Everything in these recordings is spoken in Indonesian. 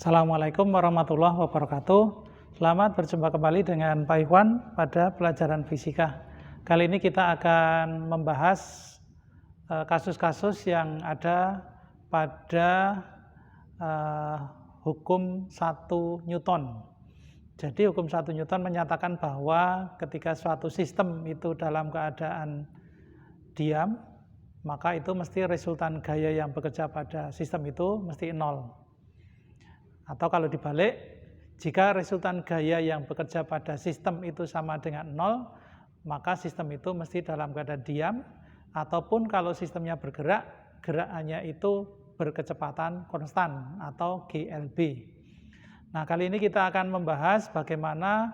Assalamualaikum warahmatullahi wabarakatuh. Selamat berjumpa kembali dengan Pak Ikhwan pada pelajaran fisika. Kali ini kita akan membahas kasus-kasus yang ada pada hukum 1 Newton. Jadi hukum 1 Newton menyatakan bahwa ketika suatu sistem itu dalam keadaan diam, maka itu mesti resultan gaya yang bekerja pada sistem itu mesti 0. Atau kalau dibalik, jika resultan gaya yang bekerja pada sistem itu sama dengan 0, maka sistem itu mesti dalam keadaan diam, ataupun kalau sistemnya bergerak, gerakannya itu berkecepatan konstan atau GLB. Nah, kali ini kita akan membahas bagaimana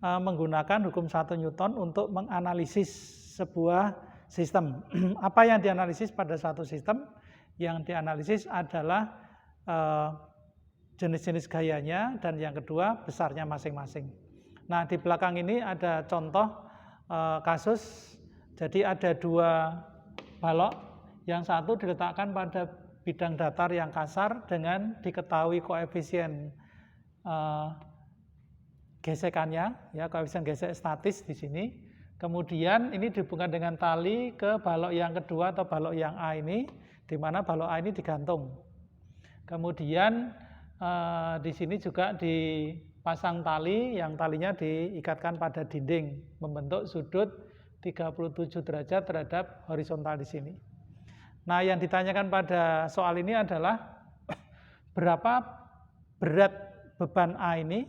menggunakan hukum 1 Newton untuk menganalisis sebuah sistem. Apa yang dianalisis pada suatu sistem? Yang dianalisis adalah jenis-jenis gayanya, dan yang kedua besarnya masing-masing. Nah, di belakang ini ada contoh kasus. Jadi ada 2 balok, yang satu diletakkan pada bidang datar yang kasar dengan diketahui koefisien gesekannya, ya, koefisien gesek statis di sini. Kemudian ini dihubungkan dengan tali ke balok yang kedua atau balok yang A ini, di mana balok A ini digantung. Kemudian di sini juga dipasang tali, yang talinya diikatkan pada dinding, membentuk sudut 37 derajat terhadap horizontal di sini. Nah, yang ditanyakan pada soal ini adalah berapa berat beban A ini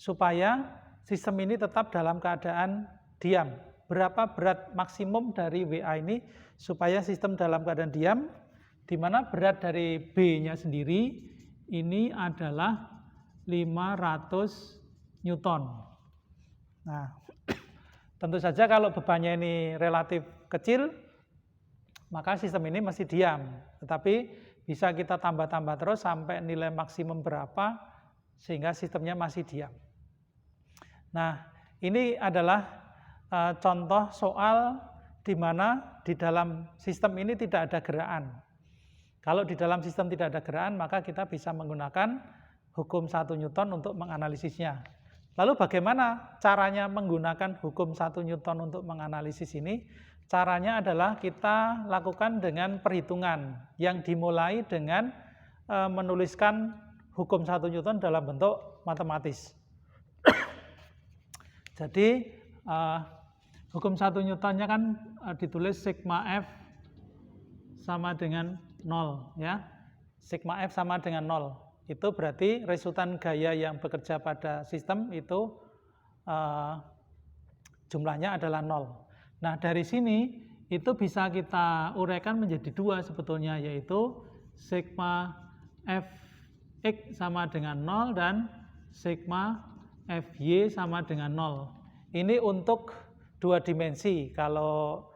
supaya sistem ini tetap dalam keadaan diam. Berapa berat maksimum dari WA ini supaya sistem dalam keadaan diam, di mana berat dari B-nya sendiri ini adalah 500 Newton. Nah, tentu saja kalau bebannya ini relatif kecil, maka sistem ini masih diam. Tetapi bisa kita tambah-tambah terus sampai nilai maksimum berapa, sehingga sistemnya masih diam. Nah, ini adalah contoh soal di mana di dalam sistem ini tidak ada gerakan. Kalau di dalam sistem tidak ada gerakan, maka kita bisa menggunakan hukum 1 Newton untuk menganalisisnya. Lalu bagaimana caranya menggunakan hukum 1 Newton untuk menganalisis ini? Caranya adalah kita lakukan dengan perhitungan yang dimulai dengan menuliskan hukum 1 Newton dalam bentuk matematis. Jadi hukum 1 Newtonnya kan ditulis sigma F sama dengan 0, ya. Sigma F sama dengan 0. Itu berarti resultan gaya yang bekerja pada sistem itu jumlahnya adalah 0. Nah, dari sini itu bisa kita uraikan menjadi 2 sebetulnya, yaitu sigma Fx sama dengan 0 dan sigma Fy sama dengan 0. Ini untuk 2 dimensi. Kalau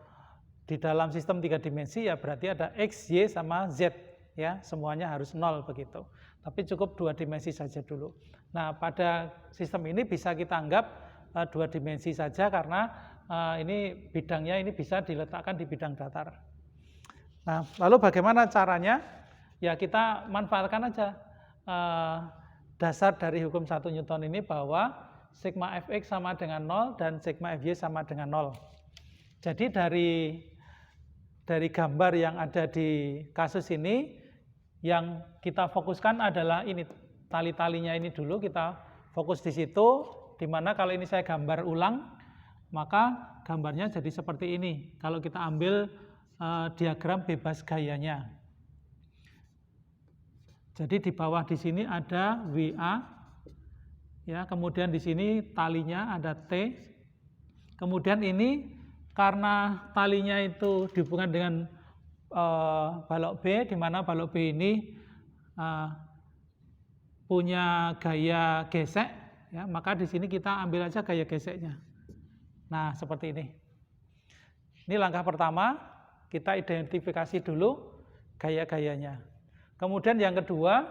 di dalam sistem 3 dimensi ya berarti ada X, Y, sama Z, ya, semuanya harus 0 begitu. Tapi cukup 2 dimensi saja dulu. Nah, pada sistem ini bisa kita anggap 2 dimensi saja karena ini bidangnya ini bisa diletakkan di bidang datar. Nah, lalu bagaimana caranya? Ya, kita manfaatkan aja dasar dari hukum 1 Newton ini bahwa sigma Fx sama dengan 0 dan sigma Fy sama dengan 0. Jadi dari gambar yang ada di kasus ini, yang kita fokuskan adalah ini, tali-talinya ini dulu, kita fokus di situ, di mana kalau ini saya gambar ulang, maka gambarnya jadi seperti ini. Kalau kita ambil diagram bebas gayanya. Jadi di bawah di sini ada WA, ya, kemudian di sini talinya ada T, kemudian ini karena talinya itu dihubungkan dengan balok B, di mana balok B ini punya gaya gesek, ya, maka di sini kita ambil aja gaya geseknya. Nah, seperti ini. Ini langkah pertama, kita identifikasi dulu gaya-gayanya. Kemudian yang kedua,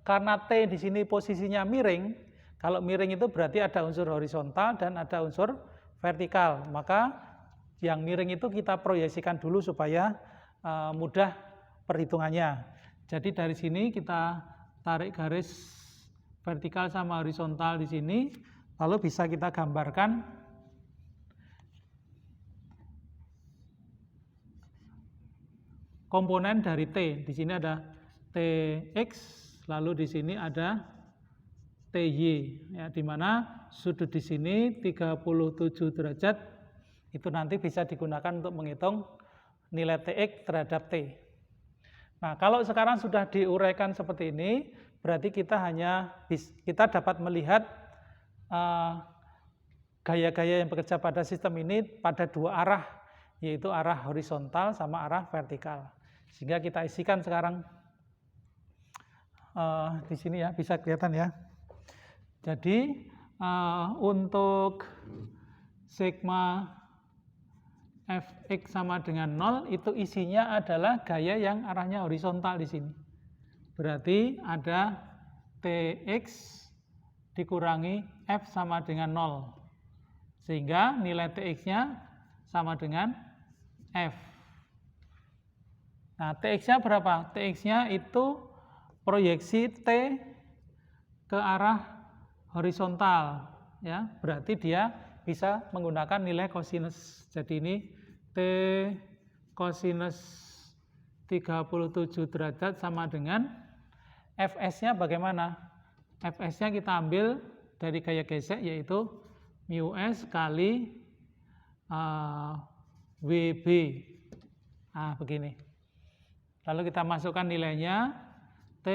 karena T di sini posisinya miring, kalau miring itu berarti ada unsur horizontal dan ada unsur vertikal, maka yang miring itu kita proyeksikan dulu supaya mudah perhitungannya. Jadi dari sini kita tarik garis vertikal sama horizontal di sini, lalu bisa kita gambarkan komponen dari T. Di sini ada Tx, lalu di sini ada Ty, ya, di mana sudut di sini 37 derajat itu nanti bisa digunakan untuk menghitung nilai Tx terhadap T. Nah, kalau sekarang sudah diuraikan seperti ini, berarti kita dapat melihat gaya-gaya yang bekerja pada sistem ini pada dua arah, yaitu arah horizontal sama arah vertikal. Sehingga kita isikan sekarang di sini ya, bisa kelihatan ya. Jadi untuk sigma Fx sama dengan 0 itu isinya adalah gaya yang arahnya horizontal di sini. Berarti ada Tx dikurangi F sama dengan 0. Sehingga nilai Tx-nya sama dengan F. Nah, Tx-nya berapa? Tx-nya itu proyeksi T ke arah horizontal, ya. Berarti dia bisa menggunakan nilai kosinus. Jadi ini T kosinus 37 derajat sama dengan Fs-nya bagaimana? Fs-nya kita ambil dari gaya gesek, yaitu μs kali Wb. Nah, begini. Lalu kita masukkan nilainya, T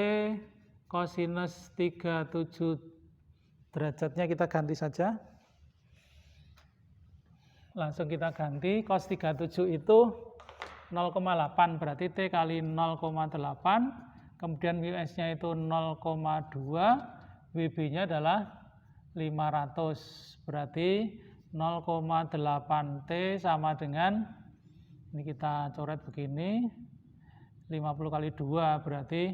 kosinus 37 derajatnya kita ganti saja. Langsung kita ganti, cos 37 itu 0,8, berarti T kali 0,8, kemudian μs-nya itu 0,2, Wb-nya adalah 500, berarti 0,8 T sama dengan, ini kita coret begini, 50 kali 2 berarti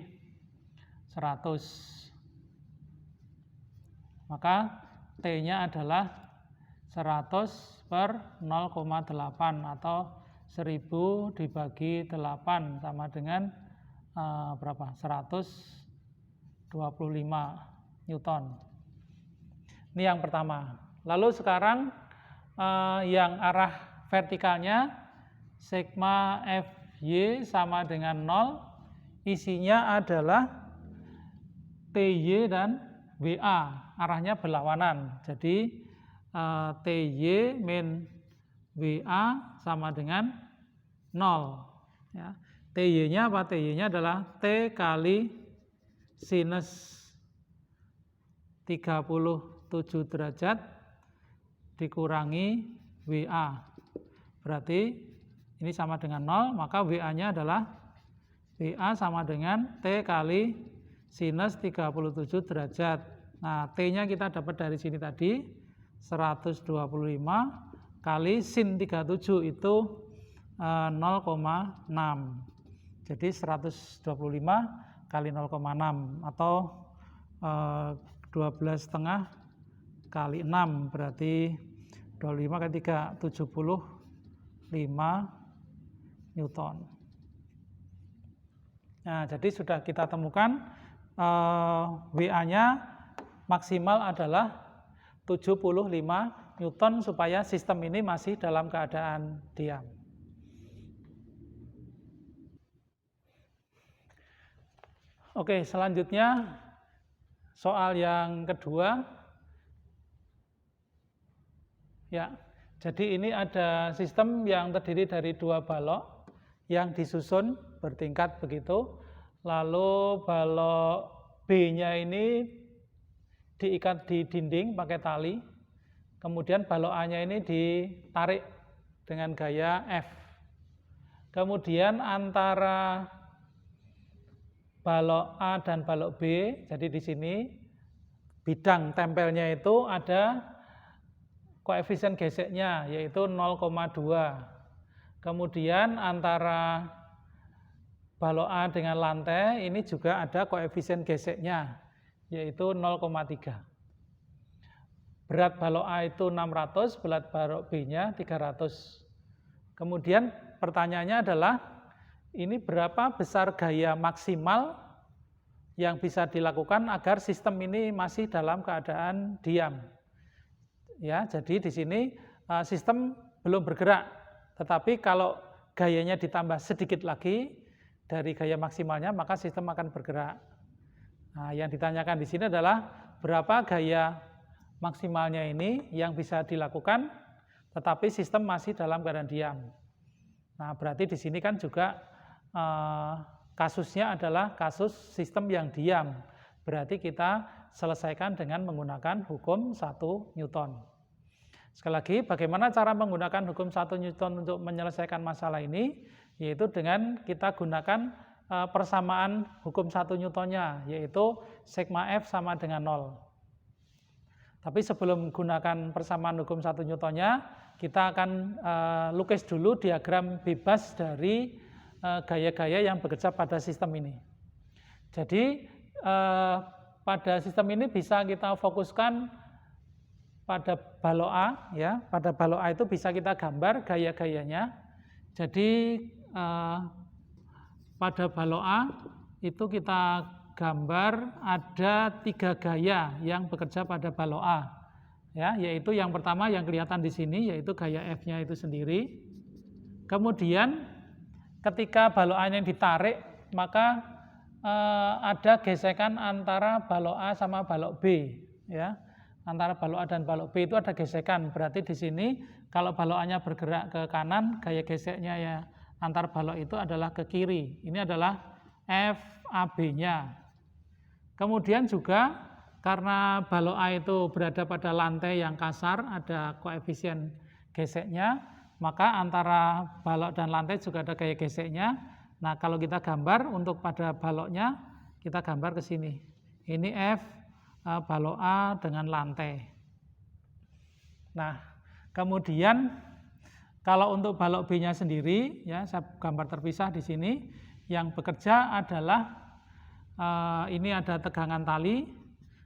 100. Maka T-nya adalah 100 per 0,8 atau 1000 dibagi 8 sama dengan berapa? 125 Newton. Ini yang pertama. Lalu sekarang yang arah vertikalnya sigma Fy sama dengan 0, isinya adalah Ty dan Wa, arahnya berlawanan. Jadi Ty min Wa sama dengan 0. Ya. Ty-nya apa? Ty-nya adalah T kali sinus 37 derajat dikurangi Wa. Berarti ini sama dengan 0, maka Wa-nya adalah Wa sama dengan T kali sinus 37 derajat. Nah, T-nya kita dapat dari sini tadi, 125 kali sin 37 itu 0,6. Jadi 125 kali 0,6 atau 12,5 kali 6, berarti 25 kali 3, 75 Newton. Nah, jadi sudah kita temukan Wa-nya maksimal adalah 75 Newton supaya sistem ini masih dalam keadaan diam. Oke, selanjutnya soal yang kedua. Ya, jadi ini ada sistem yang terdiri dari dua balok yang disusun bertingkat begitu. Lalu balok B-nya ini diikat di dinding pakai tali. Kemudian balok A-nya ini ditarik dengan gaya F. Kemudian antara balok A dan balok B, jadi di sini bidang tempelnya itu ada koefisien geseknya, yaitu 0,2. Kemudian antara balok A dengan lantai ini juga ada koefisien geseknya, yaitu 0,3. Berat balok A itu 600, berat balok B-nya 300. Kemudian pertanyaannya adalah ini berapa besar gaya maksimal yang bisa dilakukan agar sistem ini masih dalam keadaan diam. Ya, jadi di sini sistem belum bergerak, tetapi kalau gayanya ditambah sedikit lagi dari gaya maksimalnya, maka sistem akan bergerak. Nah, yang ditanyakan di sini adalah berapa gaya maksimalnya ini yang bisa dilakukan, tetapi sistem masih dalam keadaan diam. Nah, berarti di sini kan juga kasusnya adalah kasus sistem yang diam. Berarti kita selesaikan dengan menggunakan hukum 1 Newton. Sekali lagi, bagaimana cara menggunakan hukum 1 Newton untuk menyelesaikan masalah ini? Yaitu dengan kita gunakan persamaan hukum 1 Newtonnya, yaitu sigma F sama dengan 0. Tapi sebelum menggunakan persamaan hukum 1 Newtonnya, kita akan lukis dulu diagram bebas dari gaya-gaya yang bekerja pada sistem ini. Jadi pada sistem ini bisa kita fokuskan pada balok A, ya. Pada balok A itu bisa kita gambar gaya-gayanya. Jadi pada balok A itu kita gambar ada 3 gaya yang bekerja pada balok A. Ya, yaitu yang pertama yang kelihatan di sini yaitu gaya F-nya itu sendiri. Kemudian ketika balok A yang ditarik, maka ada gesekan antara balok A sama balok B, ya. Antara balok A dan balok B itu ada gesekan. Berarti di sini kalau balok A-nya bergerak ke kanan, gaya geseknya ya antar balok itu adalah ke kiri. Ini adalah FAB-nya. Kemudian juga karena balok A itu berada pada lantai yang kasar, ada koefisien geseknya, maka antara balok dan lantai juga ada gaya geseknya. Nah, kalau kita gambar untuk pada baloknya, kita gambar ke sini. Ini F balok A dengan lantai. Nah, kemudian kalau untuk balok B-nya sendiri, ya saya gambar terpisah di sini, yang bekerja adalah ini ada tegangan tali,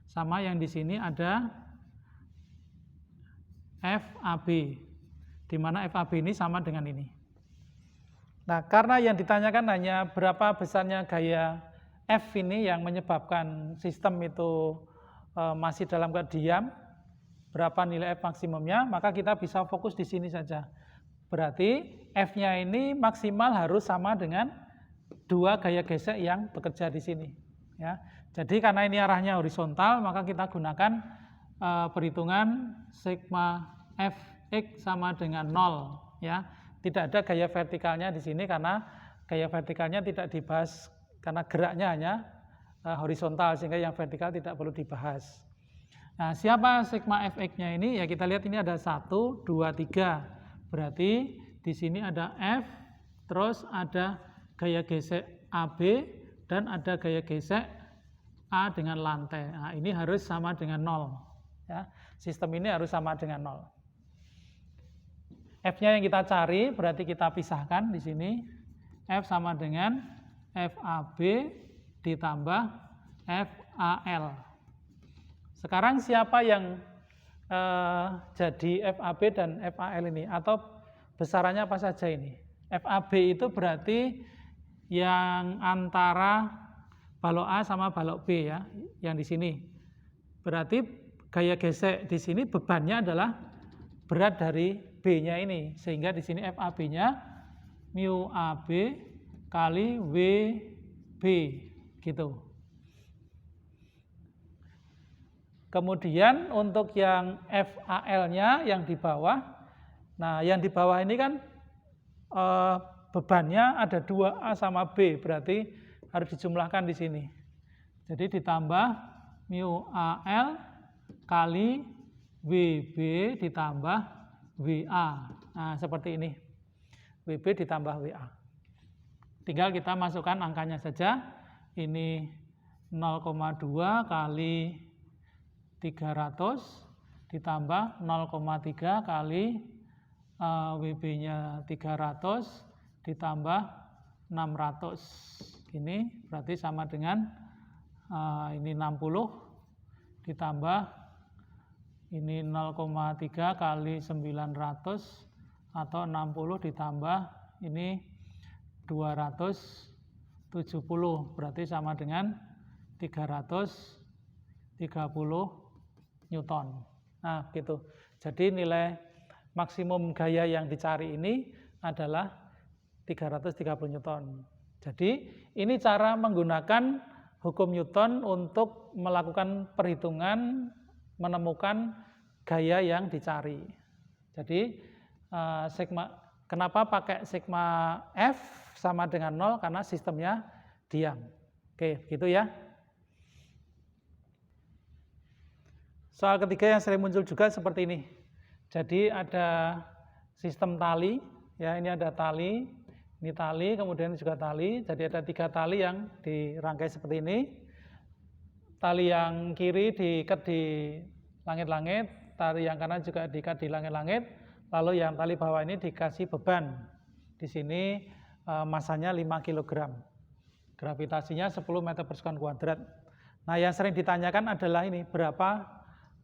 sama yang di sini ada FAB, di mana FAB ini sama dengan ini. Nah, karena yang ditanyakan hanya berapa besarnya gaya F ini yang menyebabkan sistem itu masih dalam keadaan diam, berapa nilai F maksimumnya, maka kita bisa fokus di sini saja. Berarti F-nya ini maksimal harus sama dengan 2 gaya gesek yang bekerja di sini. Ya. Jadi karena ini arahnya horizontal, maka kita gunakan perhitungan sigma Fx sama dengan 0. Ya. Tidak ada gaya vertikalnya di sini karena gaya vertikalnya tidak dibahas karena geraknya hanya horizontal, sehingga yang vertikal tidak perlu dibahas. Nah, siapa sigma Fx-nya ini? Ya kita lihat ini ada 1, 2, 3. Berarti di sini ada F, terus ada gaya gesek AB, dan ada gaya gesek A dengan lantai. Nah, ini harus sama dengan 0. Ya. Sistem ini harus sama dengan 0. F-nya yang kita cari, berarti kita pisahkan di sini. F sama dengan FAB ditambah FAL. Sekarang siapa yang jadi FAB dan FAL ini? Atau besarannya apa saja ini? FAB itu berarti yang antara balok A sama balok B, ya, yang di sini. Berarti gaya gesek di sini bebannya adalah berat dari B-nya ini, sehingga di sini FAB-nya mu AB kali WB gitu. Kemudian untuk yang FAL-nya yang di bawah, nah yang di bawah ini kan bebannya ada 2A sama B, berarti harus dijumlahkan di sini. Jadi ditambah mu AL kali WB ditambah WA. Nah, seperti ini. WB ditambah WA. Tinggal kita masukkan angkanya saja. Ini 0,2 kali 300 ditambah 0,3 kali WB-nya 300 ditambah 600. Ini berarti sama dengan ini 60 ditambah ini 0,3 kali 900 atau 60 ditambah ini 270 berarti sama dengan 330 Newton. Nah, gitu. Jadi nilai maksimum gaya yang dicari ini adalah 330 Newton. Jadi ini cara menggunakan hukum Newton untuk melakukan perhitungan menemukan gaya yang dicari. Jadi kenapa pakai sigma F sama dengan 0? Karena sistemnya diam. Oke, gitu ya. Soal ketiga yang sering muncul juga seperti ini. Jadi ada sistem tali, ya ini ada tali, ini tali, kemudian juga tali. Jadi ada 3 tali yang dirangkai seperti ini. Tali yang kiri diikat di langit-langit, tali yang kanan juga diikat di langit-langit. Lalu yang tali bawah ini dikasih beban. Di sini masanya 5 kg. Gravitasinya 10 meter per sekon kuadrat. Nah, yang sering ditanyakan adalah ini, berapa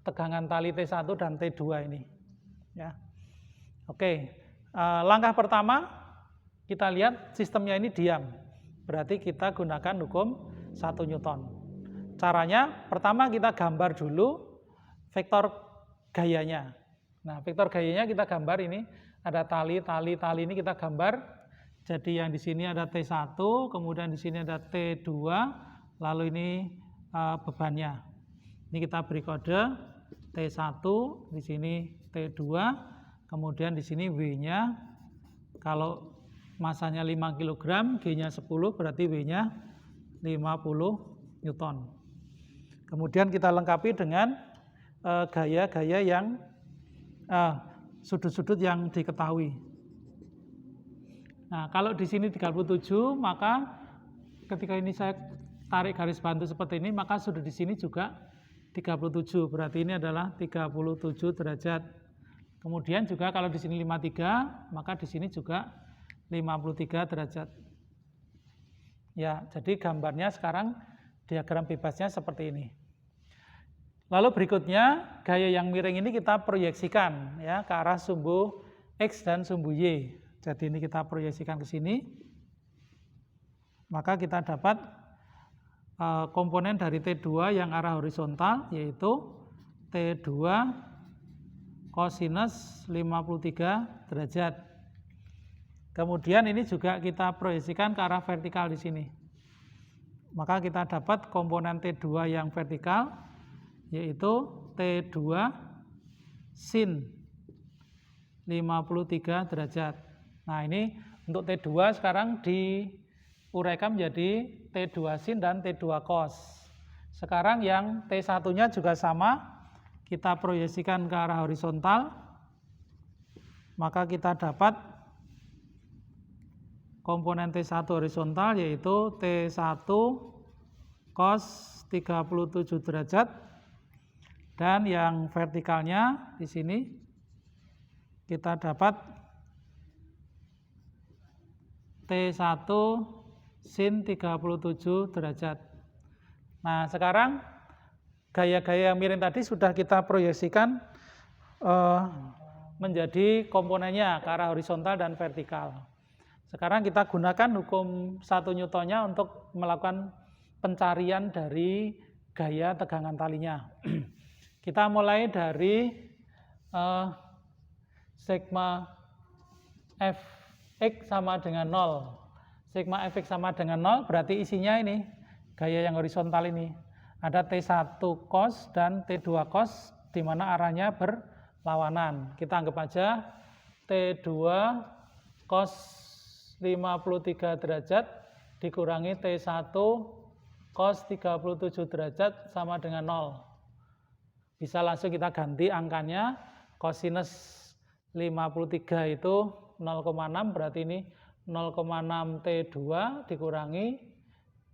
tegangan tali T1 dan T2 ini. Ya. Oke, langkah pertama kita lihat sistemnya ini diam. Berarti kita gunakan hukum 1 Newton. Caranya, pertama kita gambar dulu vektor gayanya. Nah, vektor gayanya kita gambar ini, ada tali ini kita gambar. Jadi yang di sini ada T1, kemudian di sini ada T2, lalu ini bebannya. Ini kita beri kode T1, di sini T2, kemudian di sini W-nya, kalau masanya 5 kg, G-nya 10, berarti W-nya 50 Newton. Kemudian kita lengkapi dengan gaya-gaya yang sudut-sudut yang diketahui. Nah, kalau di sini 37, maka ketika ini saya tarik garis bantu seperti ini, maka sudut di sini juga 37, berarti ini adalah 37 derajat. Kemudian juga kalau di sini 53, maka di sini juga 53 derajat. Ya, jadi gambarnya sekarang diagram bebasnya seperti ini. Lalu berikutnya, gaya yang miring ini kita proyeksikan ya ke arah sumbu X dan sumbu Y. Jadi ini kita proyeksikan ke sini. Maka kita dapat komponen dari T2 yang arah horizontal, yaitu T2 kosinus 53 derajat. Kemudian ini juga kita proyeksikan ke arah vertikal di sini. Maka kita dapat komponen T2 yang vertikal, yaitu T2 sin 53 derajat. Nah, ini untuk T2 sekarang diuraikan menjadi T2 sin dan T2 cos. Sekarang yang T1-nya juga sama, kita proyeksikan ke arah horizontal, maka kita dapat komponen T1 horizontal, yaitu T1 cos 37 derajat. Dan yang vertikalnya di sini kita dapat T1 sin 37 derajat. Nah, sekarang gaya-gaya yang miring tadi sudah kita proyeksikan menjadi komponennya ke arah horizontal dan vertikal. Sekarang kita gunakan hukum 1 Newtonnya untuk melakukan pencarian dari gaya tegangan talinya. Kita mulai dari sigma Fx sama dengan 0. Sigma Fx sama dengan 0 berarti isinya ini, gaya yang horizontal ini. Ada T1 cos dan T2 cos, di mana arahnya berlawanan. Kita anggap aja T2 cos 53 derajat dikurangi T1 cos 37 derajat sama dengan 0. Bisa langsung kita ganti angkanya, kosinus 53 itu 0,6, berarti ini 0,6 T2 dikurangi,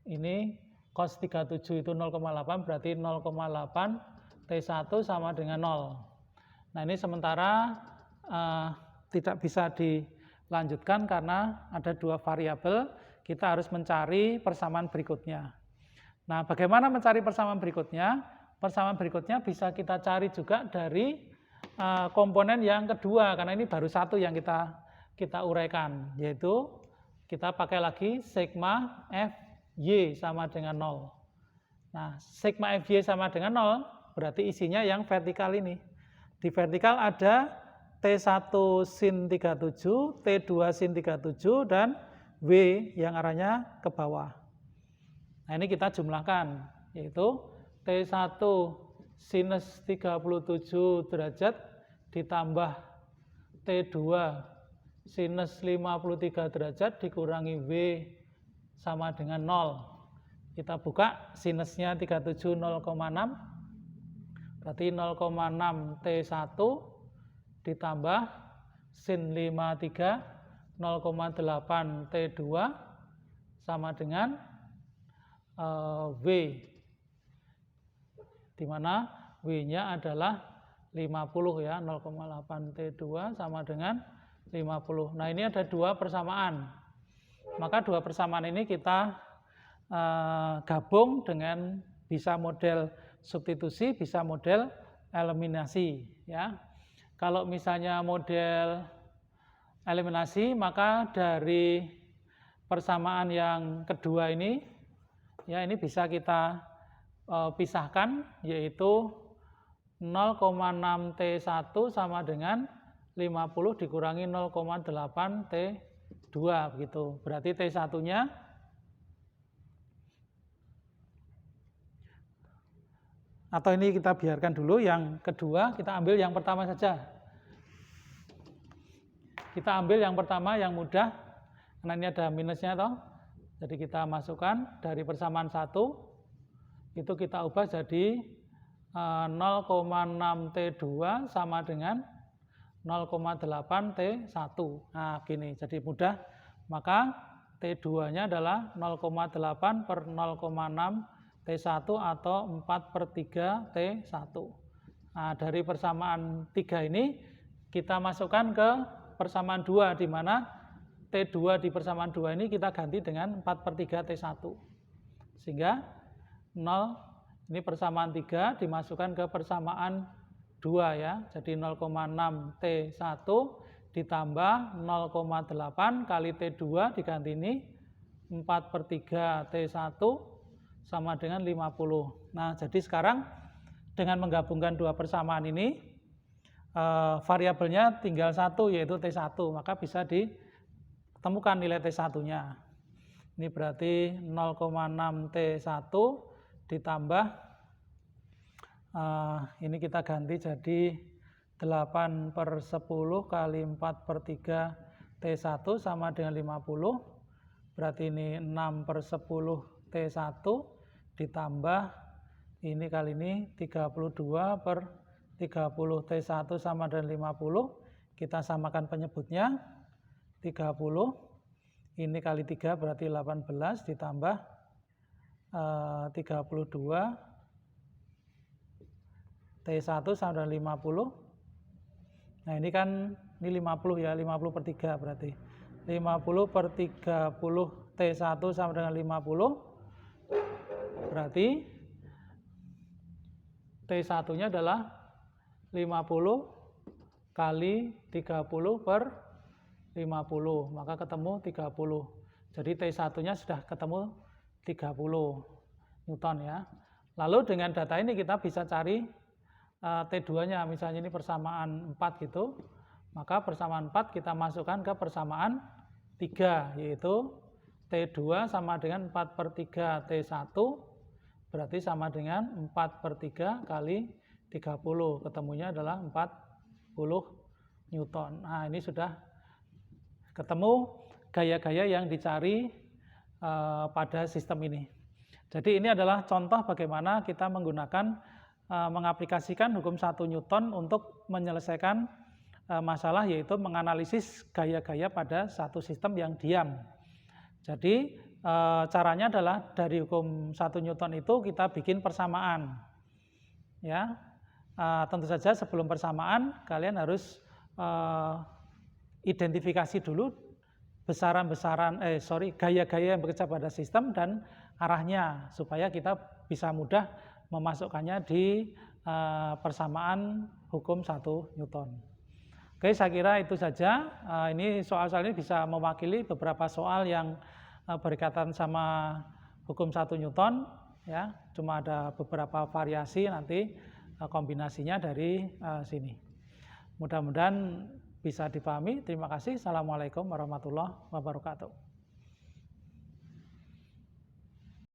ini cos 37 itu 0,8, berarti 0,8 T1 sama dengan 0. Nah, ini sementara tidak bisa dilanjutkan karena ada 2 variabel, kita harus mencari persamaan berikutnya. Nah, bagaimana mencari persamaan berikutnya? Persamaan berikutnya bisa kita cari juga dari komponen yang kedua, karena ini baru satu yang kita uraikan, yaitu kita pakai lagi sigma Fy sama dengan 0. Nah, sigma Fy sama dengan 0 berarti isinya yang vertikal ini. Di vertikal ada T1 sin 37, T2 sin 37, dan W yang arahnya ke bawah. Nah, ini kita jumlahkan, yaitu T1 sinus 37 derajat ditambah T2 sinus 53 derajat dikurangi W sama dengan 0. Kita buka sinusnya 37 0,6, berarti 0,6 T1 ditambah sin 53 0,8 T2 sama dengan W, di mana W-nya adalah 50 ya, 0,8 T2 sama dengan 50. Nah, ini ada dua persamaan. Maka dua persamaan ini kita gabung dengan bisa model substitusi, bisa model eliminasi ya. Kalau misalnya model eliminasi, maka dari persamaan yang kedua ini ya, ini bisa kita pisahkan, yaitu 0,6 T1 sama dengan 50 dikurangi 0,8 T2 begitu. Berarti T1-nya atau ini kita biarkan dulu, yang kedua kita ambil yang pertama saja. Kita ambil yang pertama yang mudah, karena ini ada minusnya toh. Jadi kita masukkan dari persamaan 1, itu kita ubah jadi 0,6 T2 sama dengan 0,8 T1. Nah, gini, jadi mudah. Maka T2-nya adalah 0,8 per 0,6 T1 atau 4/3 T1. Nah, dari persamaan 3 ini kita masukkan ke persamaan 2, di mana T2 di persamaan 2 ini kita ganti dengan 4/3 T1. Sehingga 0, ini persamaan 3 dimasukkan ke persamaan 2 ya. Jadi 0,6 T1 ditambah 0,8 kali T2 diganti ini 4/3 T1 sama dengan 50. Nah, jadi sekarang dengan menggabungkan dua persamaan ini, variabelnya tinggal satu, yaitu T1, maka bisa ditemukan nilai T1-nya. Ini berarti 0,6 T1 ditambah, ini kita ganti jadi 8/10 kali 4/3 T1 sama dengan 50, berarti ini 6/10 T1 ditambah ini kali ini 32/30 T1 sama dengan 50, kita samakan penyebutnya 30, ini kali 3 berarti 18 ditambah 32 T1 sama dengan 50. Nah, ini kan ini 50 ya, 50/3 berarti 50/30 T1 sama dengan 50, berarti T1-nya adalah 50 kali 30/50, maka ketemu 30. Jadi T1-nya sudah ketemu 30 Newton ya. Lalu dengan data ini kita bisa cari T2-nya, misalnya ini persamaan 4 gitu, maka persamaan 4 kita masukkan ke persamaan 3, yaitu T2 sama dengan 4/3 T1, berarti sama dengan 4/3 kali 30, ketemunya adalah 40 Newton. Nah, ini sudah ketemu gaya-gaya yang dicari pada sistem ini. Jadi ini adalah contoh bagaimana kita menggunakan mengaplikasikan hukum 1 Newton untuk menyelesaikan masalah, yaitu menganalisis gaya-gaya pada satu sistem yang diam. Jadi caranya adalah dari hukum 1 Newton itu kita bikin persamaan. Ya, tentu saja sebelum persamaan kalian harus identifikasi dulu gaya-gaya yang bekerja pada sistem dan arahnya, supaya kita bisa mudah memasukkannya di persamaan hukum 1 Newton. Oke. Oke, saya kira itu saja. Ini soal-soal ini bisa mewakili beberapa soal yang berkaitan sama hukum 1 Newton, ya. Cuma ada beberapa variasi nanti kombinasinya dari sini. Mudah-mudahan bisa dipahami. Terima kasih. Assalamualaikum warahmatullahi wabarakatuh.